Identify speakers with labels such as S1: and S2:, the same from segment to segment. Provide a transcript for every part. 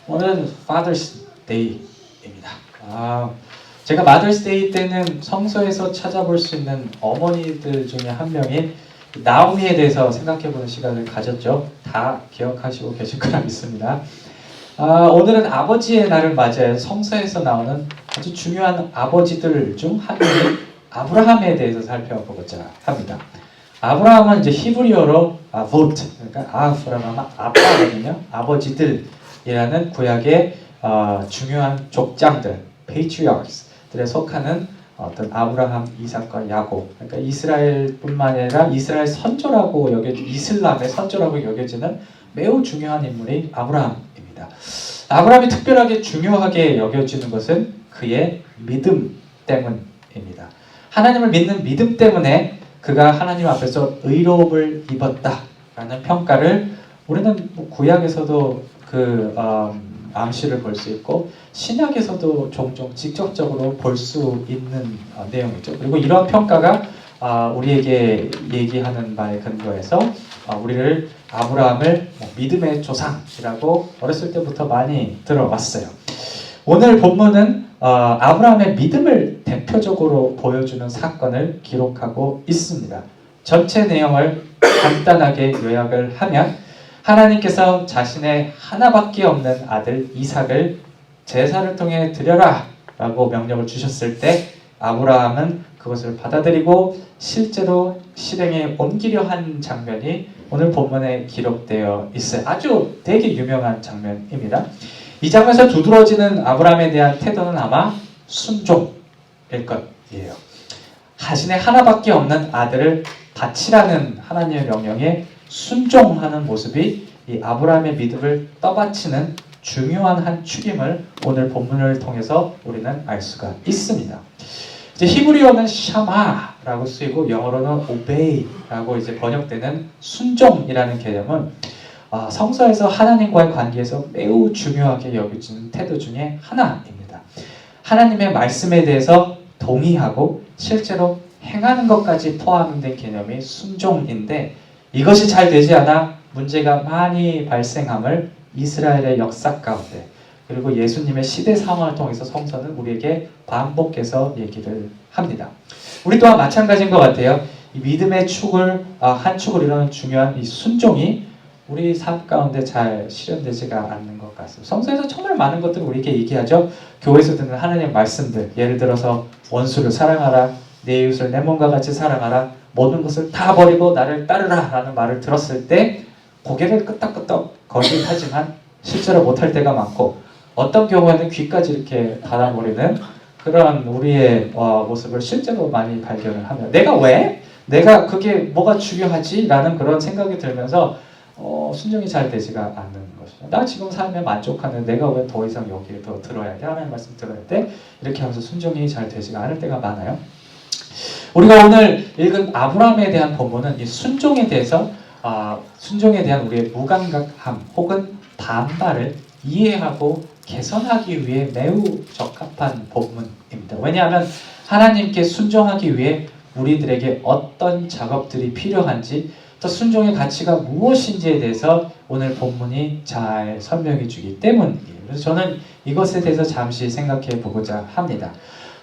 S1: 오늘은 Father's Day입니다. 제가 Mother's Day 때는 성서에서 찾아볼 수 있는 어머니들 중에 한 명인 나오미에 대해서 생각해보는 시간을 가졌죠. 다 기억하시고 계실 거라 믿습니다. 오늘은 아버지의 날을 맞이해 성서에서 나오는 아주 중요한 아버지들 중 한 명인 아브라함에 대해서 살펴보고자 합니다. 아브라함은 이제 히브리어로 아봇, 그러니까 아브라함은 아빠거든요. 아버지들이라는 구약의 중요한 족장들, patriarchs들에 속하는 어떤 아브라함, 이삭과 야곱, 그러니까 이스라엘뿐만 아니라 이스라엘 선조라고 이슬람의 선조라고 여겨지는 매우 중요한 인물이 아브라함입니다. 아브라함이 특별하게 중요하게 여겨지는 것은 그의 믿음 때문입니다. 하나님을 믿는 믿음 때문에 그가 하나님 앞에서 의로움을 입었다라는 평가를 우리는 구약에서도 암시를 볼 수 있고 신약에서도 종종 직접적으로 볼 수 있는 내용이죠. 그리고 이런 평가가 우리에게 얘기하는 바에 근거해서 우리를 아브라함을 믿음의 조상이라고 어렸을 때부터 많이 들어왔어요. 오늘 본문은 아브라함의 믿음을 대표적으로 보여주는 사건을 기록하고 있습니다. 전체 내용을 간단하게 요약을 하면 하나님께서 자신의 하나밖에 없는 아들 이삭을 제사를 통해 드려라 라고 명령을 주셨을 때 아브라함은 그것을 받아들이고 실제로 실행에 옮기려 한 장면이 오늘 본문에 기록되어 있어요. 아주 되게 유명한 장면입니다. 이 장면에서 두드러지는 아브라함에 대한 태도는 아마 순종일 것이에요. 자신의 하나밖에 없는 아들을 바치라는 하나님의 명령에 순종하는 모습이 이 아브라함의 믿음을 떠받치는 중요한 한 축임을 오늘 본문을 통해서 우리는 알 수가 있습니다. 이제 히브리어는 샤마라고 쓰이고 영어로는 obey라고 이제 번역되는 순종이라는 개념은 성서에서 하나님과의 관계에서 매우 중요하게 여겨지는 태도 중에 하나입니다. 하나님의 말씀에 대해서 동의하고 실제로 행하는 것까지 포함된 개념이 순종인데 이것이 잘 되지 않아 문제가 많이 발생함을 이스라엘의 역사 가운데 그리고 예수님의 시대 상황을 통해서 성서는 우리에게 반복해서 얘기를 합니다. 우리 또한 마찬가지인 것 같아요. 이 믿음의 축을 한 축을 이루는 중요한 이 순종이 우리 삶 가운데 잘 실현되지가 않는 것 같습니다. 성서에서 정말 많은 것들을 우리에게 얘기하죠. 교회에서 듣는 하나님의 말씀들, 예를 들어서 원수를 사랑하라, 내 이웃을 내 몸과 같이 사랑하라, 모든 것을 다 버리고 나를 따르라 라는 말을 들었을 때 고개를 끄덕끄덕 거리긴 하지만 실제로 못할 때가 많고 어떤 경우에는 귀까지 이렇게 닫아버리는 그런 우리의 모습을 실제로 많이 발견을 하며 내가 그게 뭐가 중요하지? 라는 그런 생각이 들면서 순종이 잘 되지가 않는 것이죠. 나 지금 삶에 만족하는 내가 왜 더 이상 여기에 더 들어야 돼? 하나님 말씀 들어야 돼? 이렇게 하면서 순종이 잘 되지가 않을 때가 많아요. 우리가 오늘 읽은 아브라함에 대한 본문은 이 순종에 대해서 순종에 대한 우리의 무감각함 혹은 반발을 이해하고 개선하기 위해 매우 적합한 본문입니다. 왜냐하면 하나님께 순종하기 위해 우리들에게 어떤 작업들이 필요한지 또 순종의 가치가 무엇인지에 대해서 오늘 본문이 잘 설명해 주기 때문이에요. 그래서 저는 이것에 대해서 잠시 생각해 보고자 합니다.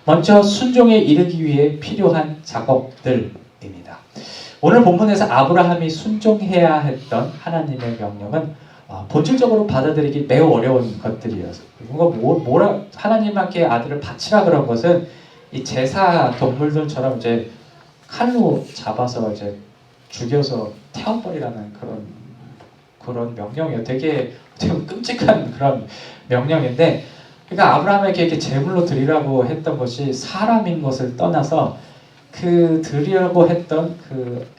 S1: 먼저 순종에 이르기 위해 필요한 작업들입니다. 오늘 본문에서 아브라함이 순종해야 했던 하나님의 명령은 본질적으로 받아들이기 매우 어려운 것들이어서 하나님께 아들을 바치라 그런 것은 이 제사 동물들처럼 이제 칼로 잡아서 이제 죽여서 태워버리라는 그런 명령이에요. 되게 끔찍한 그런 명령인데, 그러니까 아브라함에게 이렇게 제물로 드리라고 했던 것이 사람인 것을 떠나서 드리려고 했던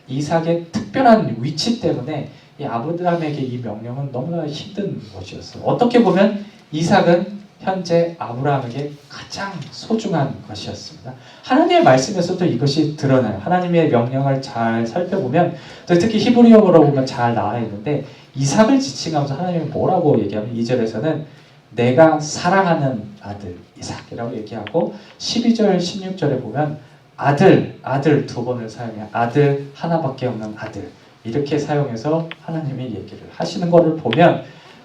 S1: 이삭의 특별한 위치 때문에 이 아브라함에게 이 명령은 너무나 힘든 것이었어요. 어떻게 보면 이삭은 현재 아브라함에게 가장 소중한 것이었습니다. 하나님의 말씀에서도 이것이 드러나요. 하나님의 명령을 잘 살펴보면 특히 히브리어로 보면 잘 나와 있는데 이삭을 지칭하면서 하나님이 뭐라고 얘기하면 2절에서는 내가 사랑하는 아들 이삭이라고 얘기하고 12절 16절에 보면 아들 두 번을 사용해요. 아들 하나밖에 없는 아들 이렇게 사용해서 하나님이 얘기를 하시는 것을 보면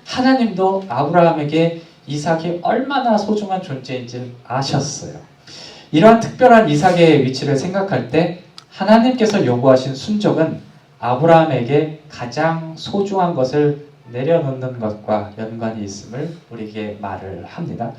S1: 하나님도 아브라함에게 이삭이 얼마나 소중한 존재인지 아셨어요. 이러한 특별한 이삭의 위치를 생각할 때 하나님께서 요구하신 순종은 아브라함에게 가장 소중한 것을 내려놓는 것과 연관이 있음을 우리에게 말을 합니다.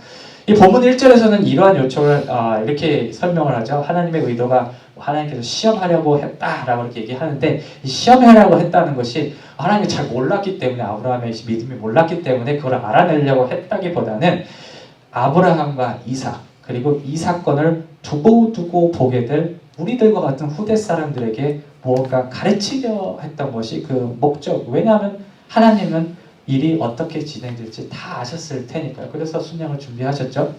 S1: 이 본문 1절에서는 이러한 요청을 이렇게 설명을 하죠. 하나님의 의도가 하나님께서 시험하려고 했다라고 이렇게 얘기하는데, 이 시험하려고 했다는 것이 하나님이 잘 몰랐기 때문에, 아브라함의 믿음이 몰랐기 때문에 그걸 알아내려고 했다기보다는 아브라함과 이삭, 그리고 이 사건을 두고 보게 될 우리들과 같은 후대 사람들에게 무언가 가르치려 했던 것이 그 목적. 왜냐하면 하나님은 일이 어떻게 진행될지 다 아셨을 테니까요. 그래서 순양을 준비하셨죠.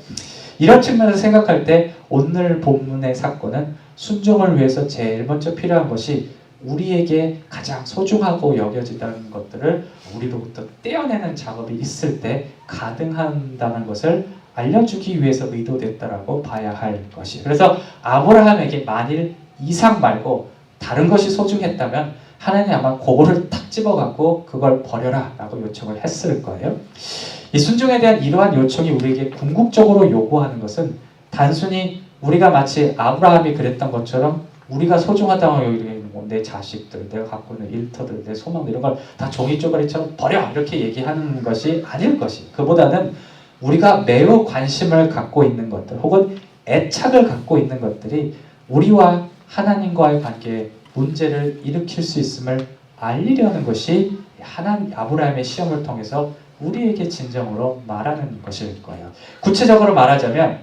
S1: 이런 측면에서 생각할 때 오늘 본문의 사건은 순종을 위해서 제일 먼저 필요한 것이 우리에게 가장 소중하고 여겨지다는 것들을 우리로부터 떼어내는 작업이 있을 때 가능한다는 것을 알려주기 위해서 의도됐다라고 봐야 할 것이. 그래서 아브라함에게 만일 이삭 말고 다른 것이 소중했다면 하나님이 아마 그거를 탁 집어갖고 그걸 버려라 라고 요청을 했을 거예요. 이 순종에 대한 이러한 요청이 우리에게 궁극적으로 요구하는 것은 단순히 우리가 마치 아브라함이 그랬던 것처럼 우리가 소중하다고 여기는 내 자식들, 내가 갖고 있는 일터들, 내 소망 이런 걸 다 종이 쪼가리처럼 버려 이렇게 얘기하는 것이 아닐 것이. 그보다는 우리가 매우 관심을 갖고 있는 것들 혹은 애착을 갖고 있는 것들이 우리와 하나님과의 관계에 문제를 일으킬 수 있음을 알리려는 것이 아브라함의 시험을 통해서 우리에게 진정으로 말하는 것일 거예요. 구체적으로 말하자면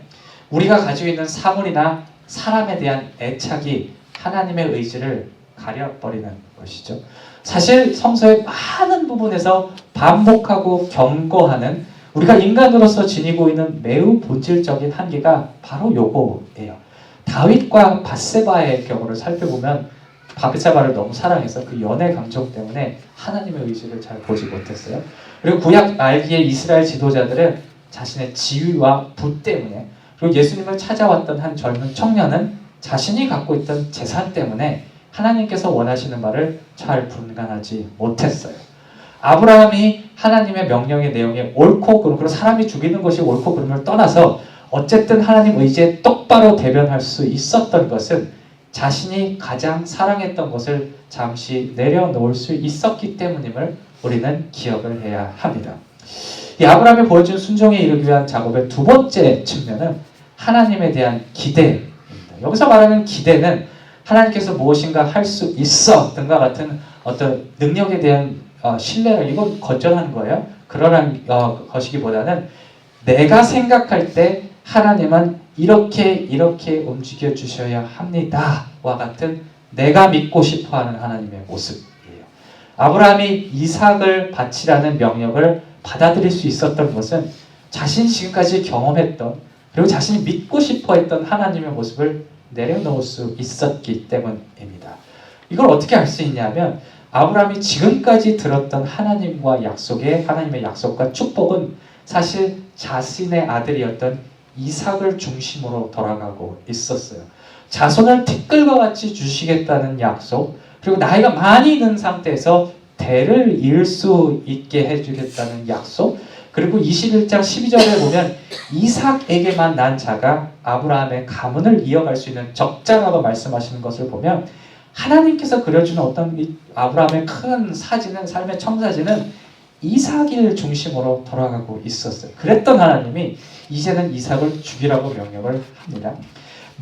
S1: 우리가 가지고 있는 사물이나 사람에 대한 애착이 하나님의 의지를 가려버리는 것이죠. 사실 성서의 많은 부분에서 반복하고 경고하는 우리가 인간으로서 지니고 있는 매우 본질적인 한계가 바로 요거예요. 다윗과 밧세바의 경우를 살펴보면 밧세바를 너무 사랑해서 그 연애 감정 때문에 하나님의 의지를 잘 보지 못했어요. 그리고 구약 말기의 이스라엘 지도자들은 자신의 지위와 부 때문에, 그리고 예수님을 찾아왔던 한 젊은 청년은 자신이 갖고 있던 재산 때문에 하나님께서 원하시는 바를 잘 분간하지 못했어요. 아브라함이 하나님의 명령의 내용에 옳고 그르고 사람이 죽이는 것이 옳고 그름을 떠나서 어쨌든 하나님 의지에 똑바로 대변할 수 있었던 것은 자신이 가장 사랑했던 것을 잠시 내려놓을 수 있었기 때문임을 우리는 기억을 해야 합니다. 이 아브라함이 보여준 순종에 이르기 위한 작업의 두 번째 측면은 하나님에 대한 기대입니다. 여기서 말하는 기대는 하나님께서 무엇인가 할 수 있어 등과 같은 어떤 능력에 대한 신뢰를 이건 건전한 거예요. 그러한 것이기보다는 내가 생각할 때 하나님은 이렇게 움직여 주셔야 합니다와 같은 내가 믿고 싶어하는 하나님의 모습이에요. 아브라함이 이삭을 바치라는 명령을 받아들일 수 있었던 것은 자신이 지금까지 경험했던 그리고 자신이 믿고 싶어했던 하나님의 모습을 내려놓을 수 있었기 때문입니다. 이걸 어떻게 알 수 있냐면 아브라함이 지금까지 들었던 하나님의 약속과 축복은 사실 자신의 아들이었던 이삭을 중심으로 돌아가고 있었어요. 자손을 티끌과 같이 주시겠다는 약속, 그리고 나이가 많이 든 상태에서 대를 이을 수 있게 해주겠다는 약속, 그리고 21장 12절에 보면 이삭에게만 난 자가 아브라함의 가문을 이어갈 수 있는 적자라고 말씀하시는 것을 보면 하나님께서 그려주는 어떤 아브라함의 큰 사진은, 삶의 청사진은 이삭을 중심으로 돌아가고 있었어요. 그랬던 하나님이 이제는 이삭을 죽이라고 명령을 합니다.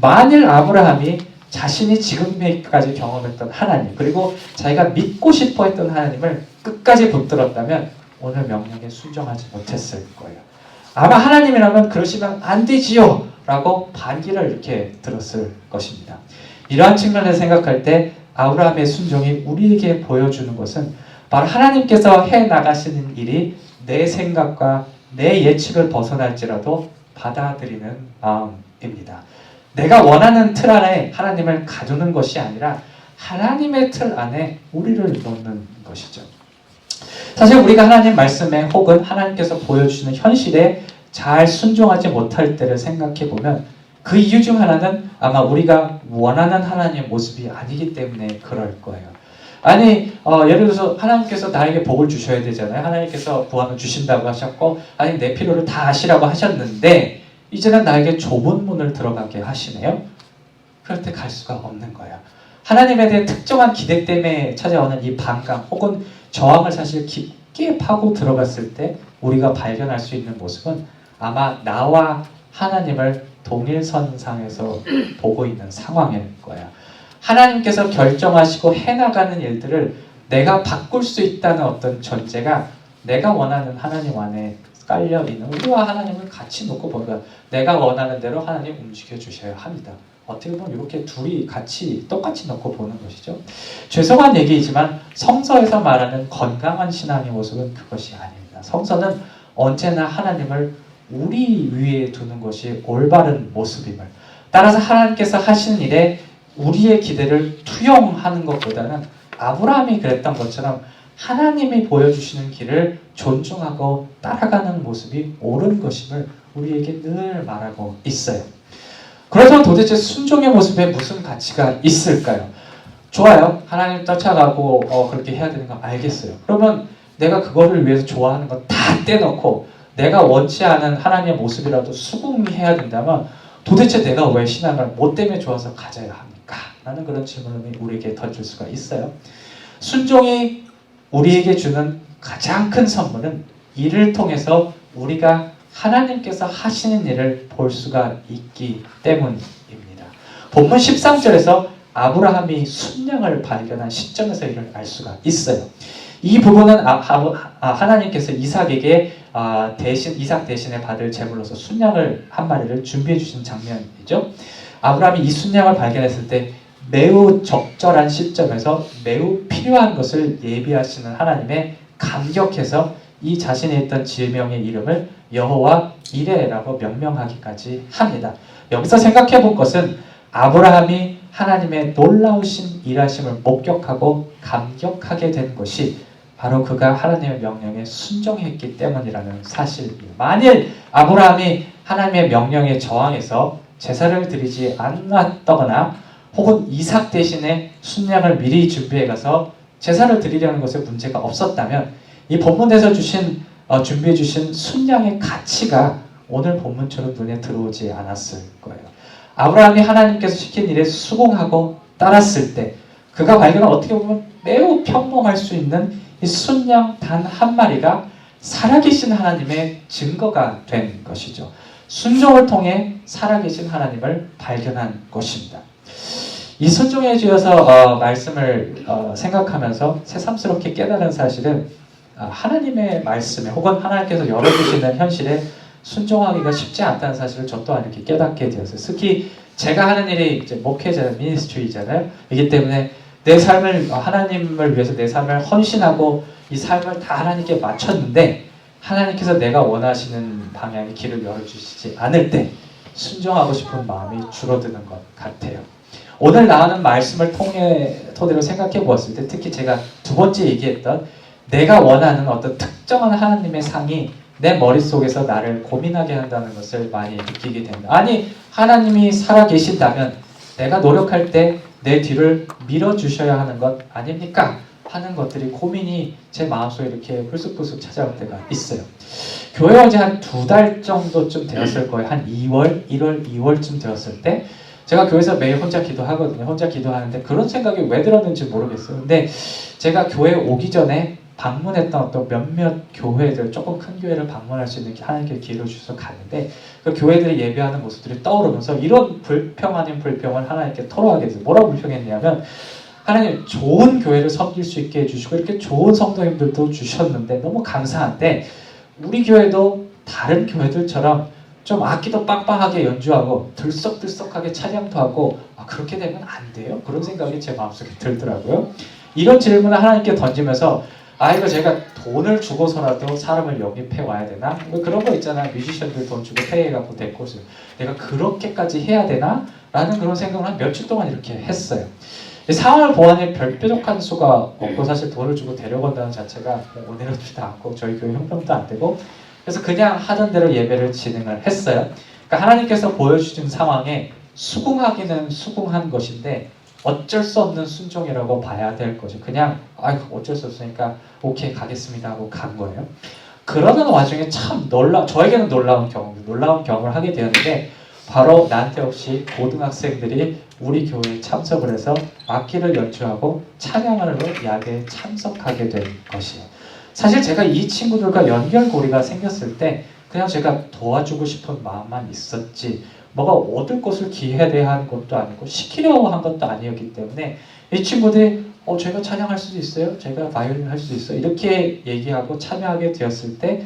S1: 만일 아브라함이 자신이 지금까지 경험했던 하나님, 그리고 자기가 믿고 싶어 했던 하나님을 끝까지 붙들었다면 오늘 명령에 순종하지 못했을 거예요. 아마 하나님이라면 그러시면 안 되지요 라고 반기를 이렇게 들었을 것입니다. 이러한 측면에서 생각할 때 아브라함의 순종이 우리에게 보여주는 것은 바로 하나님께서 해나가시는 일이 내 생각과 내 예측을 벗어날지라도 받아들이는 마음입니다. 내가 원하는 틀 안에 하나님을 가두는 것이 아니라 하나님의 틀 안에 우리를 놓는 것이죠. 사실 우리가 하나님 말씀에 혹은 하나님께서 보여주시는 현실에 잘 순종하지 못할 때를 생각해 보면 그 이유 중 하나는 아마 우리가 원하는 하나님의 모습이 아니기 때문에 그럴 거예요. 아니 예를 들어서 하나님께서 나에게 복을 주셔야 되잖아요. 하나님께서 구하면 주신다고 하셨고 아니 내 필요를 다 아시라고 하셨는데 이제는 나에게 좁은 문을 들어가게 하시네요. 그럴 때 갈 수가 없는 거예요. 하나님에 대한 특정한 기대 때문에 찾아오는 이 반감 혹은 저항을 사실 깊게 파고 들어갔을 때 우리가 발견할 수 있는 모습은 아마 나와 하나님을 동일선상에서 보고 있는 상황일 거예요. 하나님께서 결정하시고 해나가는 일들을 내가 바꿀 수 있다는 어떤 전제가 내가 원하는 하나님 안에 깔려있는 우리와 하나님을 같이 놓고 보니까 내가 원하는 대로 하나님 움직여 주셔야 합니다. 어떻게 보면 이렇게 둘이 같이 똑같이 놓고 보는 것이죠. 죄송한 얘기이지만 성서에서 말하는 건강한 신앙의 모습은 그것이 아닙니다. 성서는 언제나 하나님을 우리 위에 두는 것이 올바른 모습임을, 따라서 하나님께서 하시는 일에 우리의 기대를 투영하는 것보다는 아브라함이 그랬던 것처럼 하나님이 보여주시는 길을 존중하고 따라가는 모습이 옳은 것임을 우리에게 늘 말하고 있어요. 그렇다면 도대체 순종의 모습에 무슨 가치가 있을까요? 좋아요. 하나님 쫓아가고 그렇게 해야 되는 거 알겠어요. 그러면 내가 그거를 위해서 좋아하는 거 다 떼놓고 내가 원치 않은 하나님의 모습이라도 수긍해야 된다면 도대체 내가 왜 신앙을 뭐 때문에 좋아서 가져야 합니까? 라는 그런 질문을 우리에게 던질 수가 있어요. 순종이 우리에게 주는 가장 큰 선물은 이를 통해서 우리가 하나님께서 하시는 일을 볼 수가 있기 때문입니다. 본문 13절에서 아브라함이 순양을 발견한 시점에서 이를 알 수가 있어요. 이 부분은 하나님께서 이삭에게 이삭 대신에 받을 제물로서 순양을 한 마리를 준비해 주신 장면이죠. 아브라함이 이 순양을 발견했을 때 매우 적절한 시점에서 매우 필요한 것을 예비하시는 하나님에 감격해서 이 자신이 했던 지명의 이름을 여호와 이레라고 명명하기까지 합니다. 여기서 생각해 볼 것은 아브라함이 하나님의 놀라우신 일하심을 목격하고 감격하게 된 것이 바로 그가 하나님의 명령에 순종했기 때문이라는 사실입니다. 만일 아브라함이 하나님의 명령에 저항해서 제사를 드리지 않았거나 혹은 이삭 대신에 순양을 미리 준비해 가서 제사를 드리려는 것에 문제가 없었다면 이 본문에서 준비해 주신 순양의 가치가 오늘 본문처럼 눈에 들어오지 않았을 거예요. 아브라함이 하나님께서 시킨 일에 수긍하고 따랐을 때 그가 발견한 어떻게 보면 매우 평범할 수 있는 이 순양 단 한 마리가 살아계신 하나님의 증거가 된 것이죠. 순종을 통해 살아계신 하나님을 발견한 것입니다. 이 순종에 주어서 말씀을 생각하면서 새삼스럽게 깨달은 사실은 하나님의 말씀에 혹은 하나님께서 열어주시는 현실에 순종하기가 쉽지 않다는 사실을 저 또한 이렇게 깨닫게 되었어요. 특히 제가 하는 일이 이제 목회자는 미니스트리잖아요. 이기 때문에 내 삶을 하나님을 위해서 내 삶을 헌신하고 이 삶을 다 하나님께 맞췄는데 하나님께서 내가 원하시는 방향의 길을 열어주시지 않을 때 순종하고 싶은 마음이 줄어드는 것 같아요. 오늘 나오는 말씀을 토대로 생각해 보았을 때 특히 제가 두 번째 얘기했던 내가 원하는 어떤 특정한 하나님의 상이 내 머릿속에서 나를 고민하게 한다는 것을 많이 느끼게 됩니다. 아니 하나님이 살아계신다면 내가 노력할 때 내 뒤를 밀어주셔야 하는 것 아닙니까? 하는 것들이 고민이 제 마음속에 이렇게 불쑥불쑥 찾아올 때가 있어요. 교회 온 지 한 2달 정도쯤 되었을 거예요. 한 2월, 1월, 2월쯤 되었을 때 제가 교회에서 매일 혼자 기도하거든요. 혼자 기도하는데 그런 생각이 왜 들었는지 모르겠어요. 근데 제가 교회 오기 전에 방문했던 어떤 몇몇 교회들, 조금 큰 교회를 방문할 수 있는 하나님께 기회를 주셔서 갔는데 그 교회들이 예배하는 모습들이 떠오르면서 이런 불평 아닌 불평을 하나님께 토로하게 됐어요. 뭐라고 불평했냐면 하나님 좋은 교회를 섬길 수 있게 해주시고 이렇게 좋은 성도님들도 주셨는데 너무 감사한데 우리 교회도 다른 교회들처럼 좀 악기도 빵빵하게 연주하고 들썩들썩하게 찬양도 하고 그렇게 되면 안 돼요? 그런 생각이 제 마음속에 들더라고요. 이런 질문을 하나님께 던지면서 이거 제가 돈을 주고서라도 사람을 영입해 와야 되나? 뭐 그런 거 있잖아요. 뮤지션들 돈 주고 페이해갖고 데리고서 내가 그렇게까지 해야 되나? 라는 그런 생각을 한 며칠 동안 이렇게 했어요. 상황을 보아니 별 뾰족한 수가 없고 사실 돈을 주고 데려간다는 자체가 오늘은 않고 저희 교회 형편도 안 되고 그래서 그냥 하던 대로 예배를 진행을 했어요. 그러니까 하나님께서 보여주신 상황에 수긍하기는 수긍한 것인데 어쩔 수 없는 순종이라고 봐야 될 거죠. 그냥 어쩔 수 없으니까 오케이 가겠습니다 하고 간 거예요. 그러는 와중에 참 저에게는 놀라운 경험을 하게 되었는데 바로 난데없이 고등학생들이 우리 교회에 참석을 해서 악기를 연주하고 찬양하러 야외에 참석하게 된 것이에요. 사실 제가 이 친구들과 연결고리가 생겼을 때 그냥 제가 도와주고 싶은 마음만 있었지 뭐가 얻을 것을 기대한 것도 아니고 시키려고 한 것도 아니었기 때문에 이 친구들이 제가 찬양할 수도 있어요? 제가 바이올린 할 수도 있어요? 이렇게 얘기하고 참여하게 되었을 때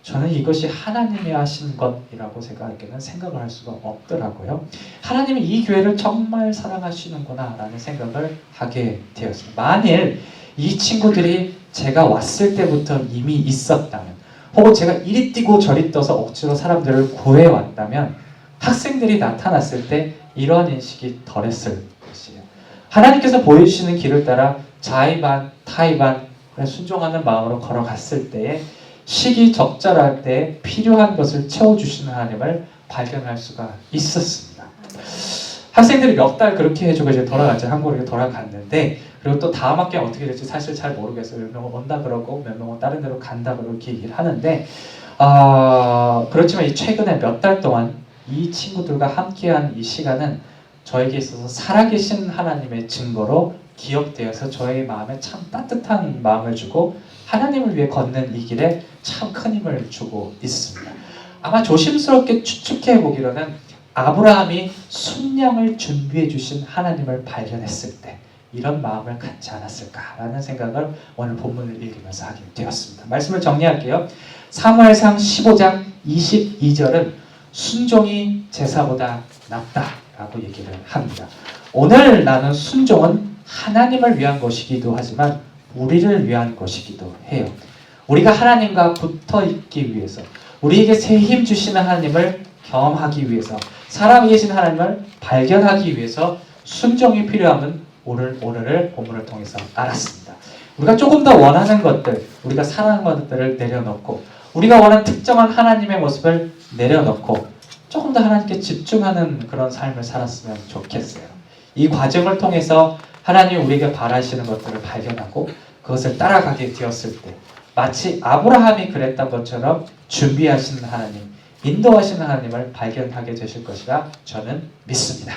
S1: 저는 이것이 하나님이 하신 것이라고 제가에게는 생각을 할 수가 없더라고요. 하나님이 이 교회를 정말 사랑하시는구나 라는 생각을 하게 되었습니다. 만일 이 친구들이 제가 왔을 때부터 이미 있었다면 혹은 제가 이리 뛰고 저리 떠서 억지로 사람들을 구해왔다면 학생들이 나타났을 때 이러한 인식이 덜했을 것이에요. 하나님께서 보여주시는 길을 따라 자의반 타의반 순종하는 마음으로 걸어갔을 때에 시기적절할 때 필요한 것을 채워주시는 하나님을 발견할 수가 있었습니다. 학생들이 몇 달 그렇게 해주고 이제 한국으로 돌아갔는데 그리고 또 다음 학기에 어떻게 될지 사실 잘 모르겠어요. 몇 명은 온다 그러고 몇 명은 다른 데로 간다 그러고 이렇게 얘기를 하는데 그렇지만 최근에 몇 달 동안 이 친구들과 함께한 이 시간은 저에게 있어서 살아계신 하나님의 증거로 기억되어서 저의 마음에 참 따뜻한 마음을 주고 하나님을 위해 걷는 이 길에 참 큰 힘을 주고 있습니다. 아마 조심스럽게 추측해 보기로는 아브라함이 순양을 준비해 주신 하나님을 발견했을 때 이런 마음을 갖지 않았을까라는 생각을 오늘 본문을 읽으면서 하게 되었습니다. 말씀을 정리할게요. 사무엘상 15장 22절은 순종이 제사보다 낫다라고 얘기를 합니다. 오늘 나눈 순종은 하나님을 위한 것이기도 하지만 우리를 위한 것이기도 해요. 우리가 하나님과 붙어 있기 위해서 우리에게 새 힘 주시는 하나님을 경험하기 위해서 살아계신 계신 하나님을 발견하기 위해서 순종이 필요함은 오늘을 본문을 통해서 알았습니다. 우리가 조금 더 원하는 것들, 우리가 사랑하는 것들을 내려놓고 우리가 원하는 특정한 하나님의 모습을 내려놓고 조금 더 하나님께 집중하는 그런 삶을 살았으면 좋겠어요. 이 과정을 통해서 하나님이 우리에게 바라시는 것들을 발견하고 그것을 따라가게 되었을 때 마치 아브라함이 그랬던 것처럼 준비하시는 하나님, 인도하시는 하나님을 발견하게 되실 것이라 저는 믿습니다.